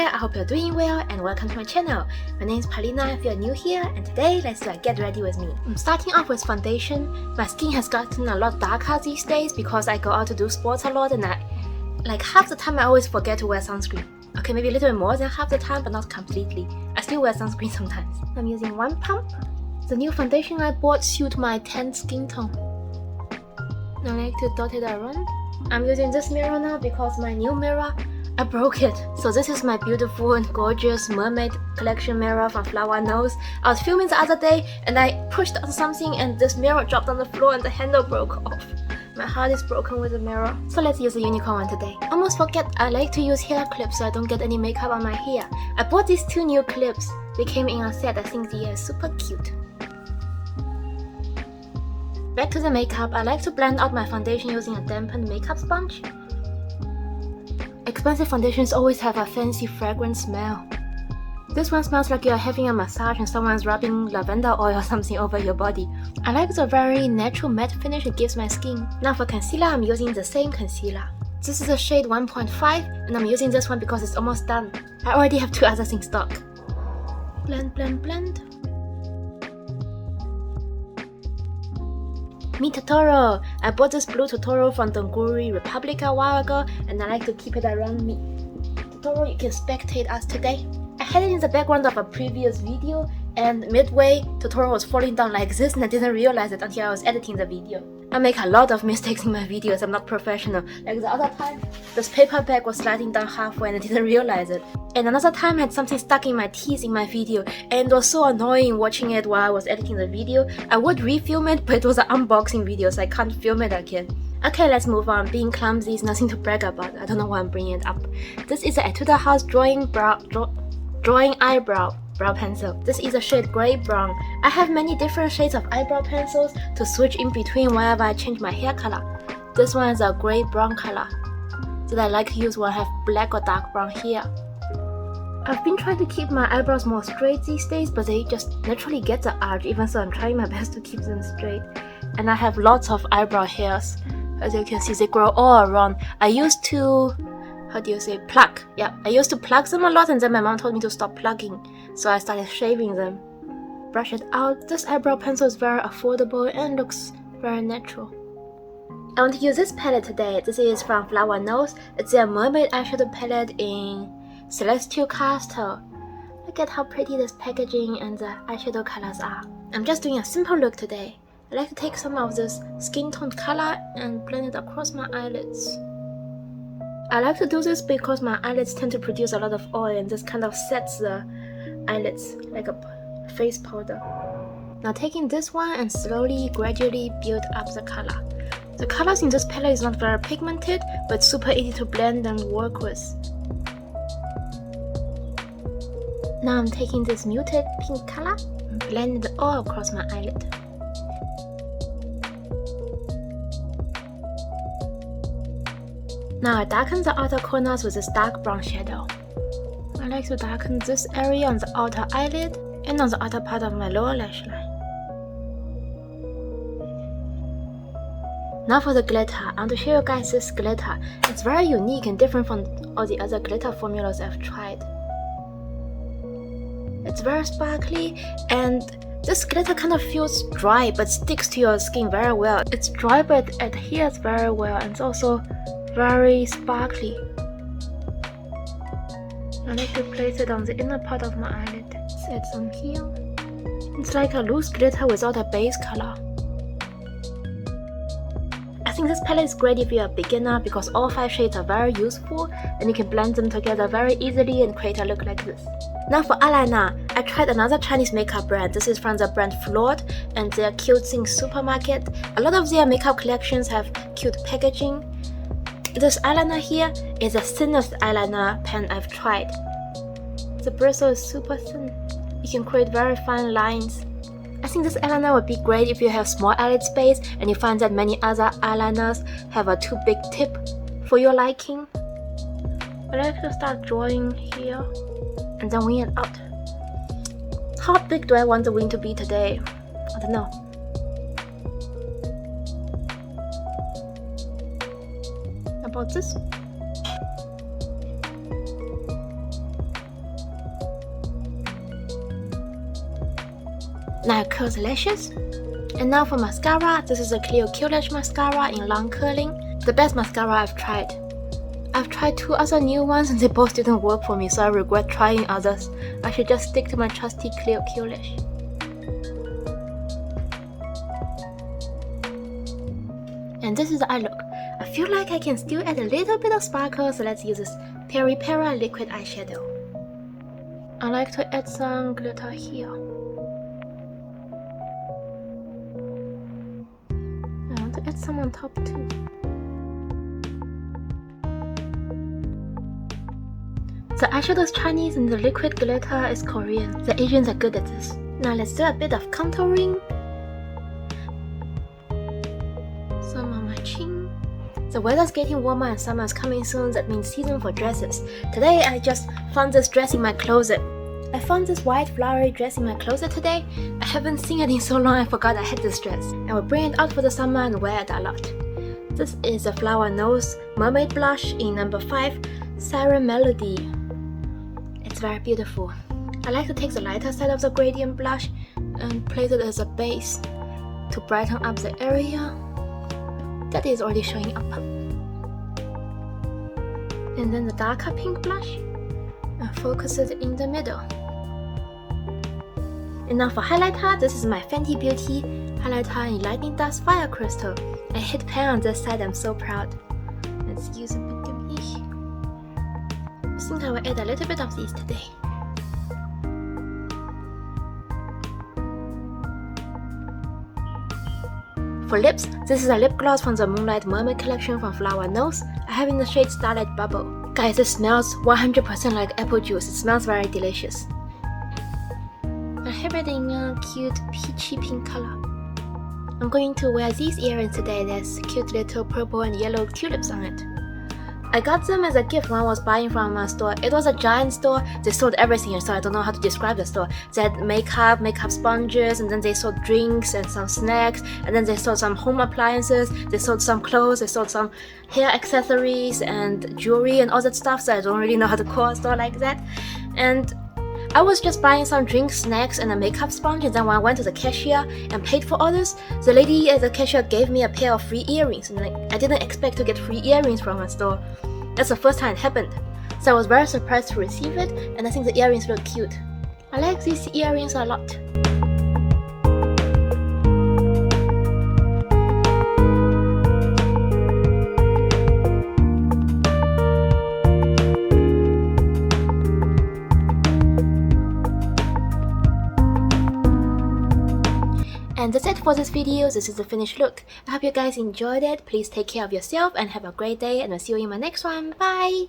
there, I hope you're doing well and welcome to my channel. My name is Palina if you're new here, and today let's do a get ready with me. I'm starting off with foundation. My skin has gotten a lot darker these days because I go out to do sports a lot and like half the time I always forget to wear sunscreen. Okay, maybe a little bit more than half the time, but not completely. I still wear sunscreen sometimes. I'm using one pump. The new foundation I bought suits my tan skin tone. I like to dot it around. I'm using this mirror now because my new mirror, I broke it. So this is my beautiful and gorgeous Mermaid collection mirror from Flortte Nose. I was filming the other day and I pushed on something and this mirror dropped on the floor and the handle broke off. My heart is broken with the mirror. So let's use the unicorn one today. Almost forget, I like to use hair clips so I don't get any makeup on my hair. I bought these two new clips. They came in a set. I think they are super cute. Back to the makeup. I like to blend out my foundation using a dampened makeup sponge. Expensive foundations always have a fancy fragrant smell. This one smells like you're having a massage and someone's rubbing lavender oil or something over your body. I like the very natural matte finish it gives my skin. Now for concealer, I'm using the same concealer. This is a shade 1.5 and I'm using this one because it's almost done. I already have two others in stock. Blend, blend, blend. Me tutorial! I bought this blue tutorial from Donguri Republic a while ago and I like to keep it around me. Tutorial, you can spectate us today. I had it in the background of a previous video and midway, tutorial was falling down like this and I didn't realize it until I was editing the video. I make a lot of mistakes in my videos, I'm not professional. Like the other time, this paper bag was sliding down halfway and I didn't realize it. And another time I had something stuck in my teeth in my video and it was so annoying watching it while I was editing the video. I would refilm it, but it was an unboxing video so I can't film it again. Okay, let's move on. Being clumsy is nothing to brag about. I don't know why I'm bringing it up. This is the Etude House Drawing Eyebrow brow pencil. This is a shade grey brown. I have many different shades of eyebrow pencils to switch in between whenever I change my hair color. This one is a grey brown color. So I like to use when I have black or dark brown hair. I've been trying to keep my eyebrows more straight these days, but they just naturally get the arch, even so I'm trying my best to keep them straight. And I have lots of eyebrow hairs. As you can see, they grow all around. I used to, pluck. Yeah, I used to pluck them a lot and then my mom told me to stop plucking. So I started shaving them. Brush it out. This eyebrow pencil is very affordable and looks very natural. I want to use this palette today. This is from Flortte Nose. It's their Mermaid eyeshadow palette in Celestial Castle. Look at how pretty this packaging and the eyeshadow colors are. I'm just doing a simple look today. I like to take some of this skin tone color and blend it across my eyelids. I like to do this because my eyelids tend to produce a lot of oil and this kind of sets the eyelids like a face powder. Now taking this one and slowly, gradually build up the color. The colors in this palette is not very pigmented, but super easy to blend and work with. Now I'm taking this muted pink color and blend it all across my eyelid. Now I darken the outer corners with this dark brown shadow. I like to darken this area on the outer eyelid and on the outer part of my lower lash line. Now for the glitter, I want to show you guys this glitter. It's very unique and different from all the other glitter formulas I've tried. It's very sparkly and this glitter kind of feels dry but sticks to your skin very well. It's dry but it adheres very well and it's also very sparkly. I like to place it on the inner part of my eyelid. Let's add some here. It's like a loose glitter without a base color. I think this palette is great if you're a beginner because all 5 shades are very useful and you can blend them together very easily and create a look like this. Now for eyeliner, I tried another Chinese makeup brand. This is from the brand Flortte and their Cute Things Supermarket. A lot of their makeup collections have cute packaging. This eyeliner here is the thinnest eyeliner pen I've tried. The bristle is super thin. You can create very fine lines. I think this eyeliner would be great if you have small eyelid space and you find that many other eyeliners have a too big tip for your liking. I like to start drawing here and then wing it out. How big do I want the wing to be today? I don't know. About this. Now I curl the lashes. And now for mascara, this is a Clio Lash mascara in long curling. The best mascara I've tried. I've tried 2 other new ones and they both didn't work for me, so I regret trying others. I should just stick to my trusty Clio Lash. And this is the eye look. I feel like I can still add a little bit of sparkle, so let's use this Peripera liquid eyeshadow. I like to add some glitter here. I want to add some on top too. The eyeshadow is Chinese and the liquid glitter is Korean. The Asians are good at this. Now let's do a bit of contouring. Some on my chin. The weather's getting warmer and summer is coming soon, that means season for dresses. Today I just found this dress in my closet. I found this white flowery dress in my closet today. I haven't seen it in so long I forgot I had this dress. I will bring it out for the summer and wear it a lot. This is a Flower Nose Mermaid blush in number 5, Siren Melody. It's very beautiful. I like to take the lighter side of the gradient blush and place it as a base to brighten up the area that is already showing up. And then the darker pink blush and focus it in the middle. And now for highlighter, this is my Fenty Beauty highlighter in Lightning Dust Fire Crystal. I hit pan on this side, I'm so proud. Let's use a bit of this. I think I will add a little bit of these today. For lips, this is a lip gloss from the Moonlight Mermaid collection from Flower Nose. I have in the shade Starlight Bubble. Guys, it smells 100% like apple juice. It smells very delicious. I have it in a cute peachy pink color. I'm going to wear these earrings today. There's cute little purple and yellow tulips on it. I got them as a gift when I was buying from a store. It was a giant store. They sold everything, so I don't know how to describe the store. They had makeup sponges, and then they sold drinks and some snacks, and then they sold some home appliances, they sold some clothes, they sold some hair accessories and jewelry and all that stuff, so I don't really know how to call a store like that. And I was just buying some drinks, snacks, and a makeup sponge, and then when I went to the cashier and paid for all this, the lady at the cashier gave me a pair of free earrings, and I didn't expect to get free earrings from a store. That's the first time it happened. So I was very surprised to receive it, and I think the earrings look cute. I like these earrings a lot. And that's it for this video. This is the finished look. I hope you guys enjoyed it. Please take care of yourself and have a great day, and I'll see you in my next one. Bye!